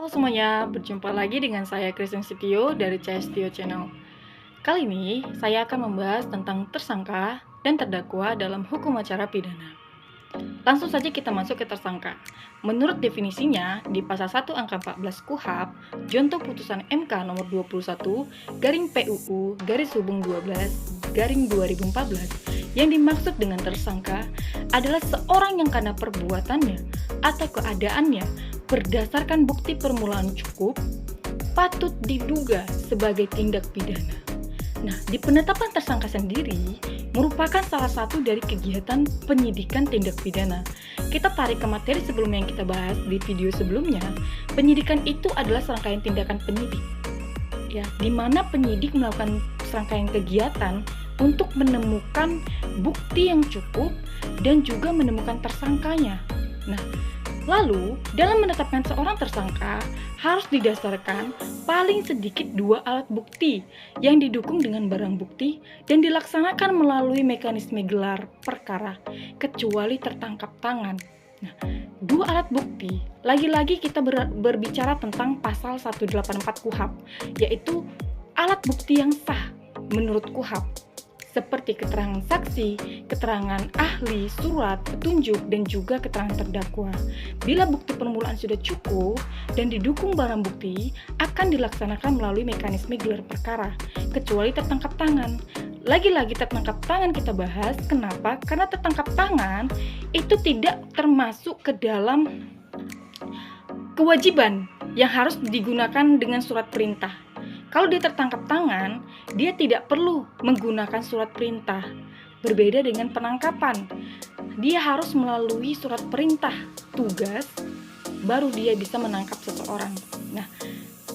Halo semuanya, berjumpa lagi dengan saya Christian Setio dari CS Setio Channel. Kali ini saya akan membahas tentang tersangka dan terdakwa dalam hukum acara pidana. Langsung saja kita masuk ke tersangka. Menurut definisinya, di pasal 1 angka 14 KUHP, Jonto putusan MK nomor 21 garing PUU garis hubung 12 garing 2014, yang dimaksud dengan tersangka adalah seorang yang karena perbuatannya atau keadaannya berdasarkan bukti permulaan cukup patut diduga sebagai tindak pidana. Nah, di penetapan tersangka sendiri merupakan salah satu dari kegiatan penyidikan tindak pidana. Kita tarik ke materi sebelumnya yang kita bahas di video sebelumnya. Penyidikan itu adalah serangkaian tindakan penyidik, ya, di mana penyidik melakukan serangkaian kegiatan untuk menemukan bukti yang cukup dan juga menemukan tersangkanya. Nah, lalu, dalam menetapkan seorang tersangka harus didasarkan paling sedikit 2 alat bukti yang didukung dengan barang bukti dan dilaksanakan melalui mekanisme gelar perkara, kecuali tertangkap tangan. Nah, 2 alat bukti, lagi-lagi kita berbicara tentang pasal 184 KUHP, yaitu alat bukti yang sah menurut KUHP, seperti keterangan saksi, keterangan ahli, surat, petunjuk, dan juga keterangan terdakwa. Bila bukti permulaan sudah cukup dan didukung barang bukti, akan dilaksanakan melalui mekanisme gelar perkara, kecuali tertangkap tangan. Lagi-lagi tertangkap tangan kita bahas, kenapa? Karena tertangkap tangan itu tidak termasuk ke dalam kewajiban yang harus digunakan dengan surat perintah. Kalau dia tertangkap tangan, dia tidak perlu menggunakan surat perintah. Berbeda dengan penangkapan, dia harus melalui surat perintah tugas, baru dia bisa menangkap seseorang. Nah,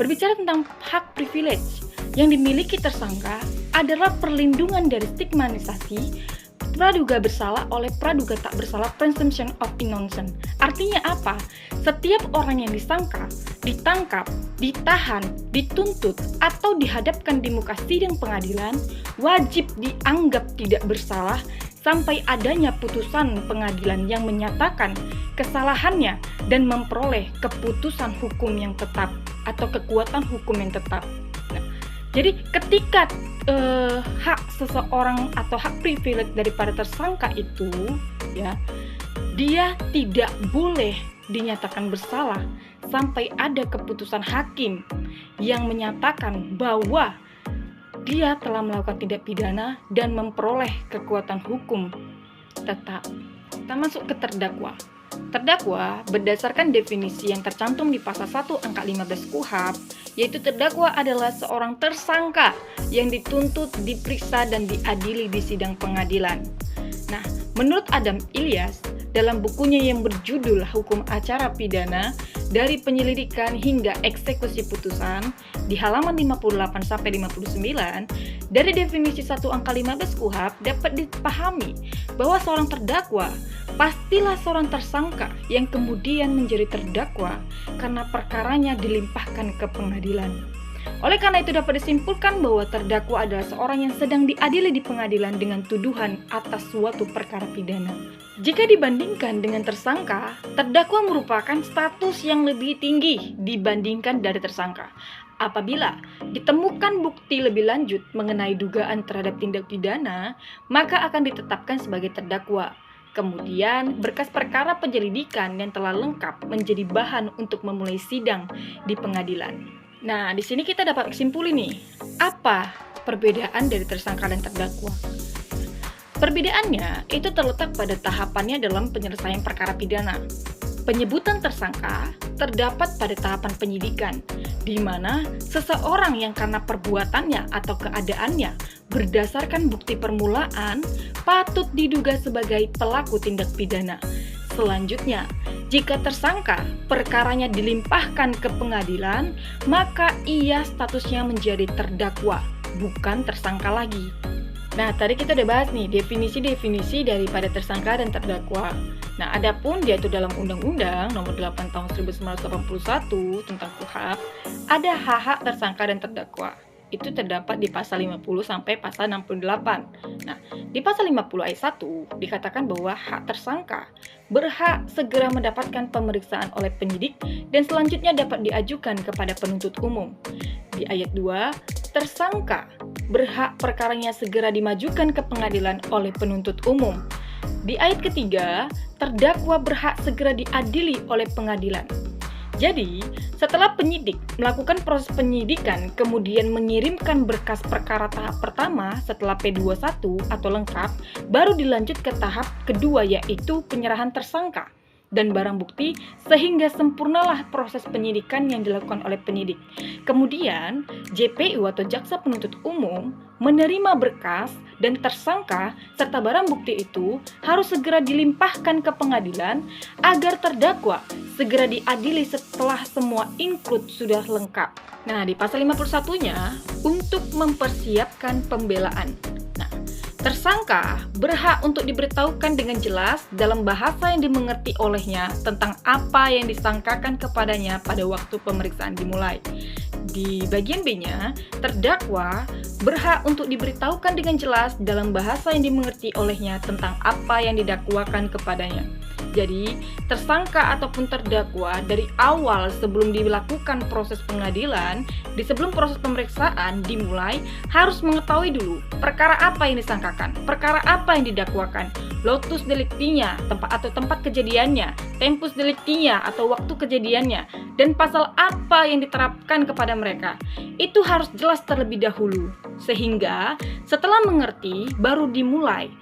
berbicara tentang hak privilege yang dimiliki tersangka adalah perlindungan dari stigmatisasi praduga bersalah oleh praduga tak bersalah, presumption of innocence. Artinya apa? Setiap orang yang disangka, ditangkap, ditahan, dituntut, atau dihadapkan di muka sidang pengadilan wajib dianggap tidak bersalah sampai adanya putusan pengadilan yang menyatakan kesalahannya dan memperoleh keputusan hukum yang tetap atau kekuatan hukum yang tetap. Nah, jadi ketika hak seseorang atau hak privilege daripada tersangka itu, ya, dia tidak boleh dinyatakan bersalah sampai ada keputusan hakim yang menyatakan bahwa dia telah melakukan tindak pidana dan memperoleh kekuatan hukum tetap. Kita masuk ke terdakwa. Terdakwa berdasarkan definisi yang tercantum di pasal 1 angka 15 KUHP, yaitu terdakwa adalah seorang tersangka yang dituntut, diperiksa, dan diadili di sidang pengadilan. Nah, menurut Adam Ilyas, dalam bukunya yang berjudul Hukum Acara Pidana dari Penyelidikan hingga Eksekusi Putusan di halaman 58-59, dari definisi 1 angka 15 KUHP dapat dipahami bahwa seorang terdakwa pastilah seorang tersangka yang kemudian menjadi terdakwa karena perkaranya dilimpahkan ke pengadilan. Oleh karena itu dapat disimpulkan bahwa terdakwa adalah seorang yang sedang diadili di pengadilan dengan tuduhan atas suatu perkara pidana. Jika dibandingkan dengan tersangka, terdakwa merupakan status yang lebih tinggi dibandingkan dari tersangka. Apabila ditemukan bukti lebih lanjut mengenai dugaan terhadap tindak pidana, maka akan ditetapkan sebagai terdakwa. Kemudian, berkas perkara penyelidikan yang telah lengkap menjadi bahan untuk memulai sidang di pengadilan. Nah, di sini kita dapat kesimpulin nih, apa perbedaan dari tersangka dan terdakwa? Perbedaannya itu terletak pada tahapannya dalam penyelesaian perkara pidana. Penyebutan tersangka terdapat pada tahapan penyidikan, di mana seseorang yang karena perbuatannya atau keadaannya berdasarkan bukti permulaan patut diduga sebagai pelaku tindak pidana. Selanjutnya, jika tersangka perkaranya dilimpahkan ke pengadilan, maka ia statusnya menjadi terdakwa, bukan tersangka lagi. Nah, tadi kita udah bahas nih definisi-definisi daripada tersangka dan terdakwa. Nah, adapun diatur dalam Undang-Undang Nomor 8 Tahun 1981 tentang KUHP, ada hak-hak tersangka dan terdakwa. itu terdapat di pasal 50 sampai pasal 68. Nah, di pasal 50 ayat 1 dikatakan bahwa hak tersangka berhak segera mendapatkan pemeriksaan oleh penyidik dan selanjutnya dapat diajukan kepada penuntut umum. Di ayat 2, tersangka berhak perkaranya segera dimajukan ke pengadilan oleh penuntut umum. Di ayat ketiga, terdakwa berhak segera diadili oleh pengadilan. Jadi, setelah penyidik melakukan proses penyidikan, kemudian mengirimkan berkas perkara tahap pertama setelah P21 atau lengkap, baru dilanjut ke tahap kedua yaitu penyerahan tersangka dan barang bukti sehingga sempurnalah proses penyidikan yang dilakukan oleh penyidik. Kemudian, JPU atau Jaksa Penuntut Umum menerima berkas dan tersangka serta barang bukti itu harus segera dilimpahkan ke pengadilan agar terdakwa segera diadili setelah semua include sudah lengkap. Nah, di pasal 51-nya untuk mempersiapkan pembelaan. Nah, tersangka berhak untuk diberitahukan dengan jelas dalam bahasa yang dimengerti olehnya tentang apa yang disangkakan kepadanya pada waktu pemeriksaan dimulai. Di bagian B-nya, terdakwa berhak untuk diberitahukan dengan jelas dalam bahasa yang dimengerti olehnya tentang apa yang didakwakan kepadanya. Jadi, tersangka ataupun terdakwa dari awal sebelum dilakukan proses pengadilan, sebelum proses pemeriksaan dimulai, harus mengetahui dulu perkara apa yang disangkakan, perkara apa yang didakwakan, lotus delictinya, tempat kejadiannya, tempus delictinya atau waktu kejadiannya, dan pasal apa yang diterapkan kepada mereka. Itu harus jelas terlebih dahulu, sehingga setelah mengerti baru dimulai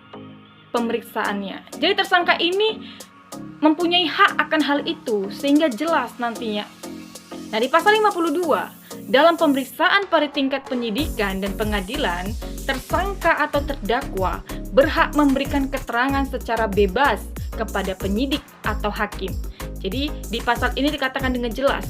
pemeriksaannya. Jadi tersangka ini mempunyai hak akan hal itu sehingga jelas nantinya. Nah, di pasal 52, dalam pemeriksaan pada tingkat penyidikan dan pengadilan, tersangka atau terdakwa berhak memberikan keterangan secara bebas kepada penyidik atau hakim. Jadi, di pasal ini dikatakan dengan jelas,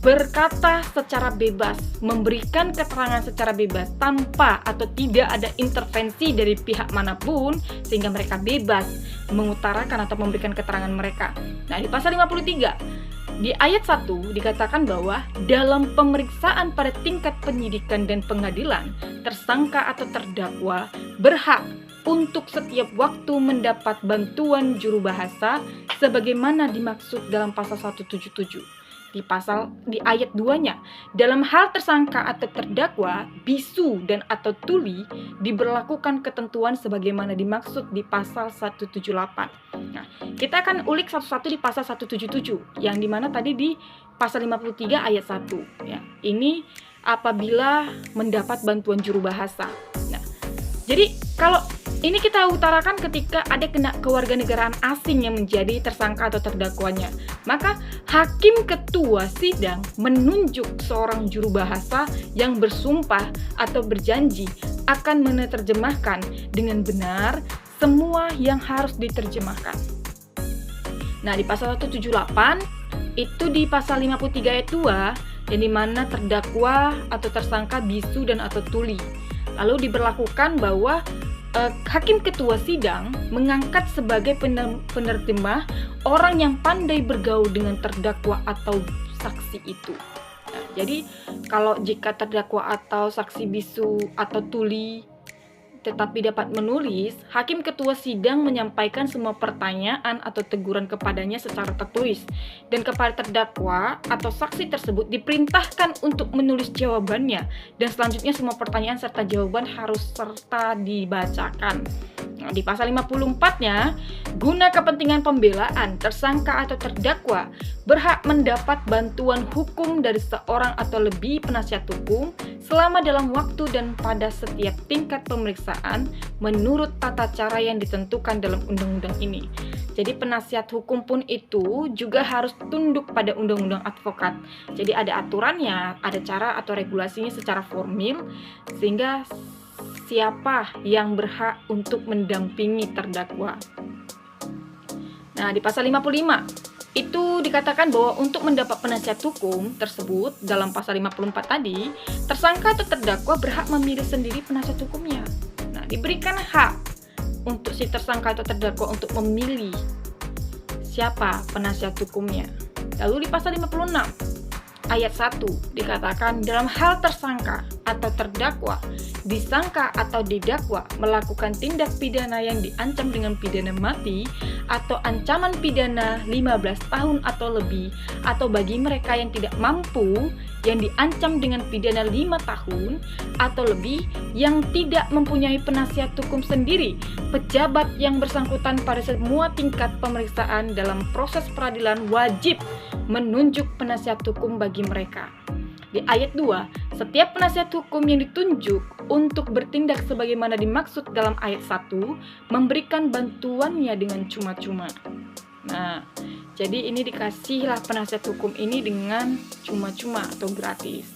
berkata secara bebas, memberikan keterangan secara bebas tanpa atau tidak ada intervensi dari pihak manapun sehingga mereka bebas mengutarakan atau memberikan keterangan mereka. Nah, di pasal 53 di ayat 1 dikatakan bahwa dalam pemeriksaan pada tingkat penyidikan dan pengadilan, tersangka atau terdakwa berhak untuk setiap waktu mendapat bantuan juru bahasa sebagaimana dimaksud dalam pasal 177. Di ayat 2-nya, dalam hal tersangka atau terdakwa, bisu dan atau tuli diberlakukan ketentuan sebagaimana dimaksud di pasal 178. Nah, kita akan ulik satu-satu di pasal 177, yang dimana tadi di pasal 53 ayat 1. Ya, ini apabila mendapat bantuan juru bahasa. Nah, jadi kalau ini kita utarakan ketika ada kewarganegaraan asing yang menjadi tersangka atau terdakwanya. Maka hakim ketua sidang menunjuk seorang juru bahasa yang bersumpah atau berjanji akan menerjemahkan dengan benar semua yang harus diterjemahkan. Nah, di pasal 178 itu di pasal 53 ayat 2 yang dimana terdakwa atau tersangka bisu dan atau tuli. Lalu diberlakukan bahwa hakim ketua sidang mengangkat sebagai penerjemah orang yang pandai bergaul dengan terdakwa atau saksi itu. Nah, jadi kalau jika terdakwa atau saksi bisu atau tuli tetapi dapat menulis, hakim ketua sidang menyampaikan semua pertanyaan atau teguran kepadanya secara tertulis, dan kepada terdakwa atau saksi tersebut diperintahkan untuk menulis jawabannya, dan selanjutnya semua pertanyaan serta jawaban harus serta dibacakan. Nah, di pasal 54-nya, guna kepentingan pembelaan, tersangka atau terdakwa berhak mendapat bantuan hukum dari seorang atau lebih penasihat hukum selama dalam waktu dan pada setiap tingkat pemeriksaan menurut tata cara yang ditentukan dalam undang-undang ini. Jadi penasihat hukum pun itu juga harus tunduk pada undang-undang advokat. Jadi ada aturannya, ada cara atau regulasinya secara formil sehingga siapa yang berhak untuk mendampingi terdakwa. Nah, di pasal 55 itu dikatakan bahwa untuk mendapat penasihat hukum tersebut dalam pasal 54 tadi, tersangka atau terdakwa berhak memilih sendiri penasihat hukumnya. Nah, diberikan hak untuk si tersangka atau terdakwa untuk memilih siapa penasihat hukumnya. Lalu di pasal 56 ayat 1 dikatakan dalam hal tersangka atau terdakwa, disangka atau didakwa melakukan tindak pidana yang diancam dengan pidana mati atau ancaman pidana 15 tahun atau lebih, atau bagi mereka yang tidak mampu yang diancam dengan pidana 5 tahun atau lebih yang tidak mempunyai penasihat hukum sendiri, pejabat yang bersangkutan pada semua tingkat pemeriksaan dalam proses peradilan wajib menunjuk penasihat hukum bagi mereka. Di ayat 2, setiap penasihat hukum yang ditunjuk untuk bertindak sebagaimana dimaksud dalam ayat 1 memberikan bantuannya dengan cuma-cuma. Nah, jadi ini dikasihlah penasihat hukum ini dengan cuma-cuma atau gratis.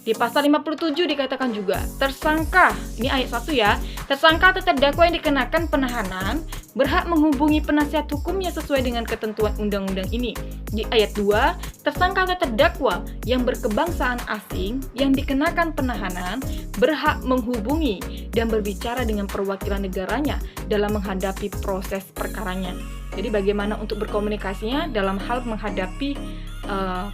Di pasal 57 dikatakan juga, tersangka, ini ayat 1 ya, tersangka atau terdakwa yang dikenakan penahanan berhak menghubungi penasihat hukumnya sesuai dengan ketentuan undang-undang ini. Di ayat 2, tersangka atau terdakwa yang berkebangsaan asing yang dikenakan penahanan berhak menghubungi dan berbicara dengan perwakilan negaranya dalam menghadapi proses perkaranya. Jadi bagaimana untuk berkomunikasinya dalam hal menghadapi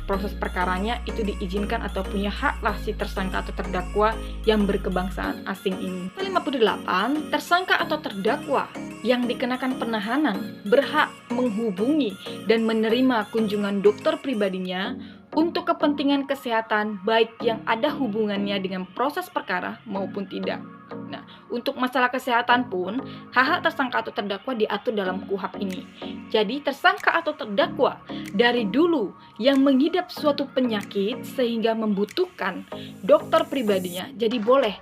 proses perkaranya itu diizinkan atau punya hak lah si tersangka atau terdakwa yang berkebangsaan asing ini. 58, tersangka atau terdakwa yang dikenakan penahanan berhak menghubungi dan menerima kunjungan dokter pribadinya untuk kepentingan kesehatan baik yang ada hubungannya dengan proses perkara maupun tidak. Nah, untuk masalah kesehatan pun, hak-hak tersangka atau terdakwa diatur dalam KUHP ini. Jadi, tersangka atau terdakwa dari dulu yang mengidap suatu penyakit sehingga membutuhkan dokter pribadinya, jadi boleh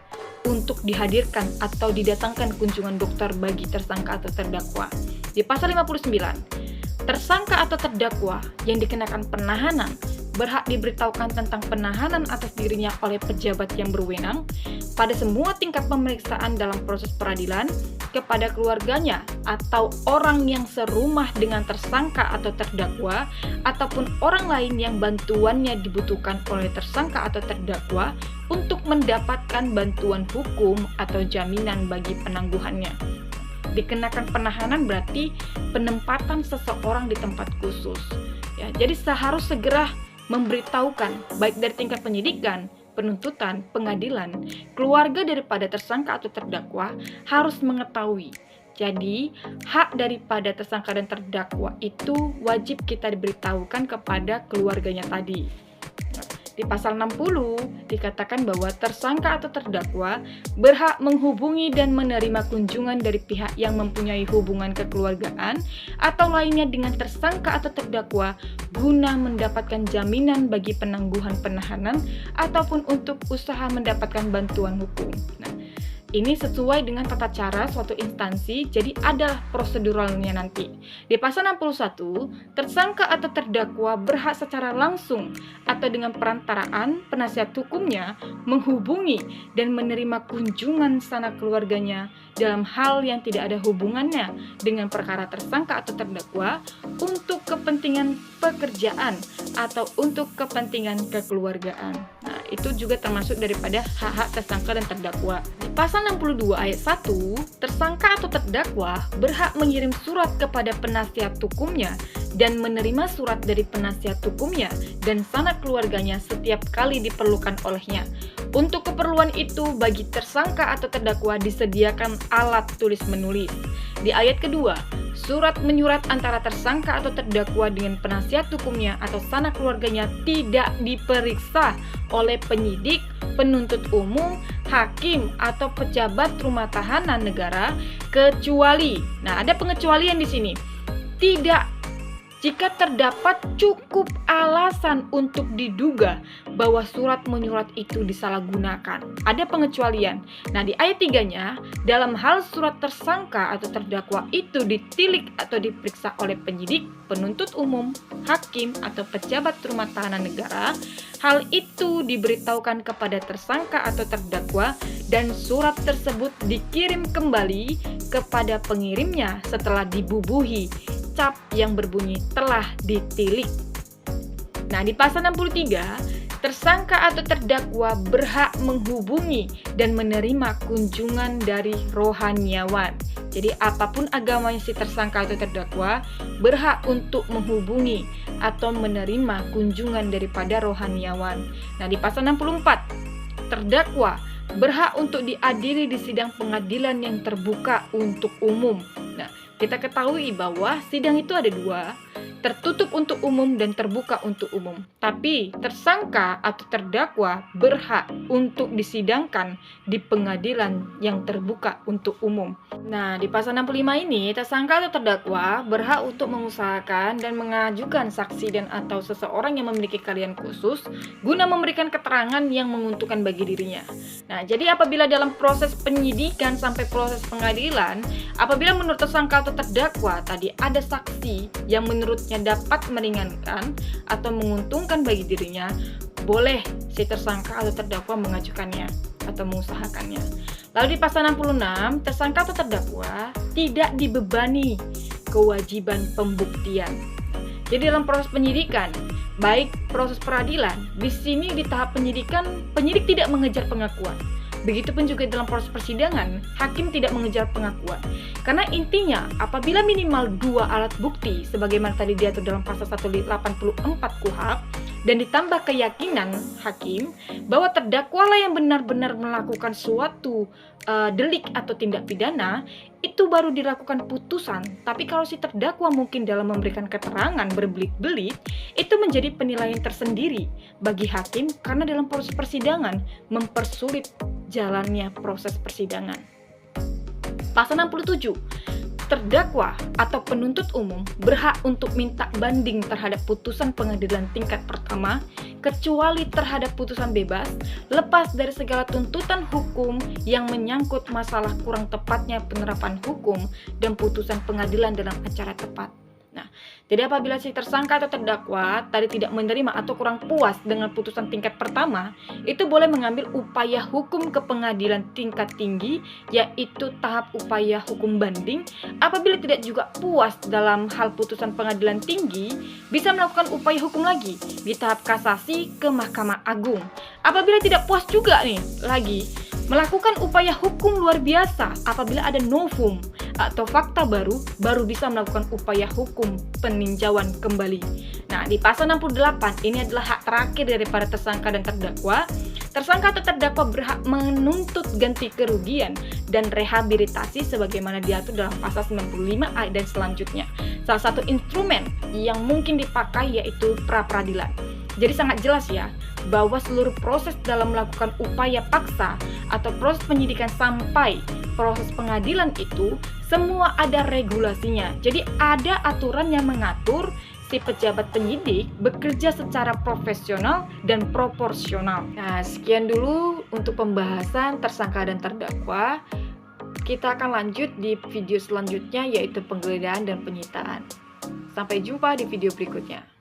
untuk dihadirkan atau didatangkan kunjungan dokter bagi tersangka atau terdakwa. Di pasal 59, tersangka atau terdakwa yang dikenakan penahanan berhak diberitahukan tentang penahanan atas dirinya oleh pejabat yang berwenang pada semua tingkat pemeriksaan dalam proses peradilan kepada keluarganya atau orang yang serumah dengan tersangka atau terdakwa ataupun orang lain yang bantuannya dibutuhkan oleh tersangka atau terdakwa untuk mendapatkan bantuan hukum atau jaminan bagi penangguhannya. Dikenakan penahanan berarti penempatan seseorang di tempat khusus. Ya, jadi harus segera memberitahukan baik dari tingkat penyidikan, penuntutan, pengadilan, keluarga daripada tersangka atau terdakwa harus mengetahui. Jadi, hak daripada tersangka dan terdakwa itu wajib kita diberitahukan kepada keluarganya tadi. Di pasal 60 dikatakan bahwa tersangka atau terdakwa berhak menghubungi dan menerima kunjungan dari pihak yang mempunyai hubungan kekeluargaan atau lainnya dengan tersangka atau terdakwa guna mendapatkan jaminan bagi penangguhan penahanan ataupun untuk usaha mendapatkan bantuan hukum. Nah, ini sesuai dengan tata cara suatu instansi, jadi ada proseduralnya nanti. Di pasal 61, tersangka atau terdakwa berhak secara langsung atau dengan perantaraan penasihat hukumnya menghubungi dan menerima kunjungan sanak keluarganya dalam hal yang tidak ada hubungannya dengan perkara tersangka atau terdakwa untuk kepentingan pekerjaan atau untuk kepentingan kekeluargaan. Nah, itu juga termasuk daripada hak-hak tersangka dan terdakwa. Di pasal 62 ayat 1, tersangka atau terdakwa berhak mengirim surat kepada penasihat hukumnya dan menerima surat dari penasihat hukumnya dan sanak keluarganya setiap kali diperlukan olehnya. Untuk keperluan itu, bagi tersangka atau terdakwa disediakan alat tulis menulis. Di ayat kedua, surat menyurat antara tersangka atau terdakwa dengan penasihat hukumnya atau sanak keluarganya tidak diperiksa oleh penyidik, penuntut umum, hakim, atau pejabat rumah tahanan negara kecuali, nah ada pengecualian di sini, tidak jika terdapat cukup alasan untuk diduga bahwa surat menyurat itu disalahgunakan. Ada pengecualian. Nah, di ayat 3-nya, dalam hal surat tersangka atau terdakwa itu ditilik atau diperiksa oleh penyidik, penuntut umum, hakim, atau pejabat rumah tahanan negara, hal itu diberitahukan kepada tersangka atau terdakwa dan surat tersebut dikirim kembali kepada pengirimnya setelah dibubuhi cap yang berbunyi telah ditilik. Nah, di pasal 63, tersangka atau terdakwa berhak menghubungi dan menerima kunjungan dari rohaniawan. Jadi apapun agamanya si tersangka atau terdakwa berhak untuk menghubungi atau menerima kunjungan daripada rohaniawan. Nah, di pasal 64, Terdakwa berhak untuk diadili di sidang pengadilan yang terbuka untuk umum. Nah, kita ketahui bahwa sidang itu ada dua, tertutup untuk umum dan terbuka untuk umum. Tapi tersangka atau terdakwa berhak untuk disidangkan di pengadilan yang terbuka untuk umum. Nah, di pasal 65 ini, tersangka atau terdakwa berhak untuk mengusahakan dan mengajukan saksi dan atau seseorang yang memiliki keahlian khusus guna memberikan keterangan yang menguntungkan bagi dirinya. Nah, jadi apabila dalam proses penyidikan sampai proses pengadilan, apabila menurut tersangka atau terdakwa tadi ada saksi yang menurutnya dapat meringankan atau menguntungkan bagi dirinya, boleh si tersangka atau terdakwa mengajukannya atau mengusahakannya. Lalu di pasal 66, tersangka atau terdakwa tidak dibebani kewajiban pembuktian. Jadi dalam proses penyidikan, baik proses peradilan, di sini di tahap penyidikan, penyidik tidak mengejar pengakuan. Begitupun juga dalam proses persidangan, hakim tidak mengejar pengakuan. Karena intinya, apabila minimal 2 alat bukti, sebagaimana tadi diatur dalam pasal 184 KUHP, dan ditambah keyakinan hakim bahwa terdakwalah yang benar-benar melakukan suatu delik atau tindak pidana, itu baru dilakukan putusan. Tapi kalau si terdakwa mungkin dalam memberikan keterangan berbelit-belit, itu menjadi penilaian tersendiri bagi hakim karena dalam proses persidangan mempersulit jalannya proses persidangan. Pasal 67, terdakwa atau penuntut umum berhak untuk minta banding terhadap putusan pengadilan tingkat pertama kecuali terhadap putusan bebas, lepas dari segala tuntutan hukum yang menyangkut masalah kurang tepatnya penerapan hukum dan putusan pengadilan dalam acara tepat. Nah, jadi apabila si tersangka atau terdakwa tadi tidak menerima atau kurang puas dengan putusan tingkat pertama, itu boleh mengambil upaya hukum ke pengadilan tingkat tinggi, yaitu tahap upaya hukum banding. Apabila tidak juga puas dalam hal putusan pengadilan tinggi, bisa melakukan upaya hukum lagi di tahap kasasi ke Mahkamah Agung. Apabila tidak puas juga melakukan upaya hukum luar biasa apabila ada novum atau fakta baru bisa melakukan upaya hukum peninjauan kembali. Nah, di pasal 68 ini adalah hak terakhir daripada tersangka dan terdakwa. Tersangka atau terdakwa berhak menuntut ganti kerugian dan rehabilitasi sebagaimana diatur dalam pasal 95 ayat dan selanjutnya. Salah satu instrumen yang mungkin dipakai yaitu pra-peradilan. Jadi sangat jelas ya, bahwa seluruh proses dalam melakukan upaya paksa atau proses penyidikan sampai proses pengadilan itu semua ada regulasinya. Jadi ada aturan yang mengatur si pejabat penyidik bekerja secara profesional dan proporsional. Nah, sekian dulu untuk pembahasan tersangka dan terdakwa. Kita akan lanjut di video selanjutnya yaitu penggeledahan dan penyitaan. Sampai jumpa di video berikutnya.